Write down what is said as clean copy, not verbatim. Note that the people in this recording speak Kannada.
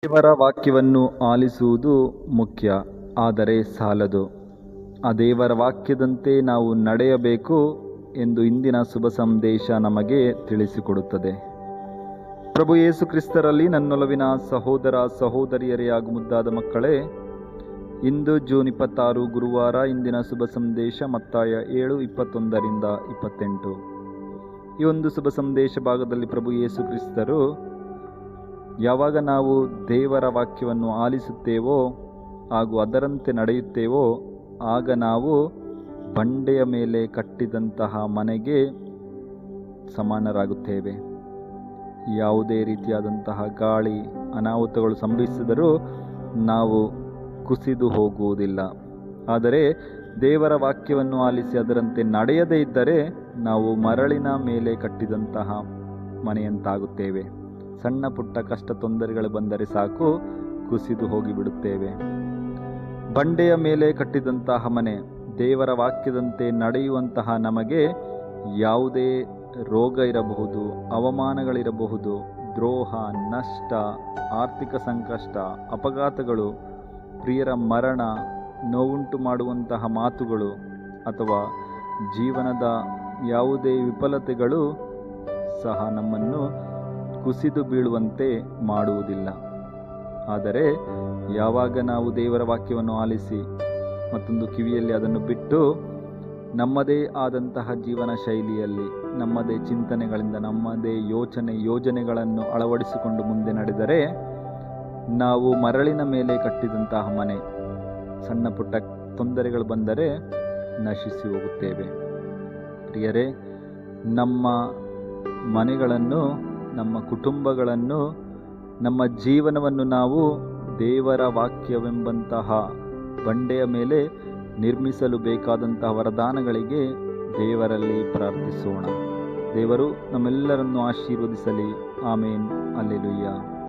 ದೇವರ ವಾಕ್ಯವನ್ನು ಆಲಿಸುವುದು ಮುಖ್ಯ, ಆದರೆ ಸಾಲದು. ಆ ದೇವರ ವಾಕ್ಯದಂತೆ ನಾವು ನಡೆಯಬೇಕು ಎಂದು ಇಂದಿನ ಶುಭ ಸಂದೇಶ ನಮಗೆ ತಿಳಿಸಿಕೊಡುತ್ತದೆ. ಪ್ರಭು ಯೇಸು ಕ್ರಿಸ್ತರಲ್ಲಿ ನನ್ನೊಲವಿನ ಸಹೋದರ ಸಹೋದರಿಯರೇ ಹಾಗೂ ಮುದ್ದಾದ ಮಕ್ಕಳೇ, ಇಂದು ಜೂನ್ 26 ಗುರುವಾರ. ಇಂದಿನ ಶುಭ ಸಂದೇಶ ಮತ್ತಾಯ 7:21-28. ಈ ಒಂದು ಶುಭ ಸಂದೇಶ ಭಾಗದಲ್ಲಿ ಪ್ರಭು ಯೇಸು ಕ್ರಿಸ್ತರು ಯಾವಾಗ ನಾವು ದೇವರ ವಾಕ್ಯವನ್ನು ಆಲಿಸುತ್ತೇವೋ ಹಾಗೂ ಅದರಂತೆ ನಡೆಯುತ್ತೇವೋ ಆಗ ನಾವು ಬಂಡೆಯ ಮೇಲೆ ಕಟ್ಟಿದಂತಹ ಮನೆಗೆ ಸಮಾನರಾಗುತ್ತೇವೆ. ಯಾವುದೇ ರೀತಿಯಾದಂತಹ ಗಾಳಿ ಅನಾಹುತಗಳು ಸಂಭವಿಸಿದರೂ ನಾವು ಕುಸಿದು ಹೋಗುವುದಿಲ್ಲ. ಆದರೆ ದೇವರ ವಾಕ್ಯವನ್ನು ಆಲಿಸಿ ಅದರಂತೆ ನಡೆಯದೇ ಇದ್ದರೆ ನಾವು ಮರಳಿನ ಮೇಲೆ ಕಟ್ಟಿದಂತಹ ಮನೆಯಂತಾಗುತ್ತೇವೆ. ಸಣ್ಣ ಪುಟ್ಟ ಕಷ್ಟ ತೊಂದರೆಗಳು ಬಂದರೆ ಸಾಕು, ಕುಸಿದು ಹೋಗಿಬಿಡುತ್ತೇವೆ. ಬಂಡೆಯ ಮೇಲೆ ಕಟ್ಟಿದಂತಹ ಮನೆ, ದೇವರ ವಾಕ್ಯದಂತೆ ನಡೆಯುವಂತಹ ನಮಗೆ ಯಾವುದೇ ರೋಗ ಇರಬಹುದು, ಅವಮಾನಗಳಿರಬಹುದು, ದ್ರೋಹ, ನಷ್ಟ, ಆರ್ಥಿಕ ಸಂಕಷ್ಟ, ಅಪಘಾತಗಳು, ಪ್ರಿಯರ ಮರಣ, ನೋವುಂಟು ಮಾಡುವಂತಹ ಮಾತುಗಳು ಅಥವಾ ಜೀವನದ ಯಾವುದೇ ವಿಫಲತೆಗಳು ಸಹ ನಮ್ಮನ್ನು ಕುಸಿದು ಬೀಳುವಂತೆ ಮಾಡುವುದಿಲ್ಲ. ಆದರೆ ಯಾವಾಗ ನಾವು ದೇವರ ವಾಕ್ಯವನ್ನು ಆಲಿಸಿ ಮತ್ತೊಂದು ಕಿವಿಯಲ್ಲಿ ಅದನ್ನು ಬಿಟ್ಟು ನಮ್ಮದೇ ಆದಂತಹ ಜೀವನ ಶೈಲಿಯಲ್ಲಿ, ನಮ್ಮದೇ ಚಿಂತನೆಗಳಿಂದ, ನಮ್ಮದೇ ಯೋಜನೆಗಳನ್ನು ಅಳವಡಿಸಿಕೊಂಡು ಮುಂದೆ ನಡೆದರೆ ನಾವು ಮರಳಿನ ಮೇಲೆ ಕಟ್ಟಿದಂತಹ ಮನೆ, ಸಣ್ಣ ಪುಟ್ಟ ತೊಂದರೆಗಳು ಬಂದರೆ ನಶಿಸಿ ಹೋಗುತ್ತೇವೆ. ಪ್ರಿಯರೇ, ನಮ್ಮ ಮನೆಗಳನ್ನು, ನಮ್ಮ ಕುಟುಂಬಗಳನ್ನು, ನಮ್ಮ ಜೀವನವನ್ನು ನಾವು ದೇವರ ವಾಕ್ಯವೆಂಬಂತಹ ಬಂಡೆಯ ಮೇಲೆ ನಿರ್ಮಿಸಲು ಬೇಕಾದಂತಹ ವರದಾನಗಳಿಗೆ ದೇವರಲ್ಲಿ ಪ್ರಾರ್ಥಿಸೋಣ. ದೇವರು ನಮ್ಮೆಲ್ಲರನ್ನು ಆಶೀರ್ವದಿಸಲಿ. ಆಮೇನ್. ಹಲ್ಲೆಲೂಯಾ.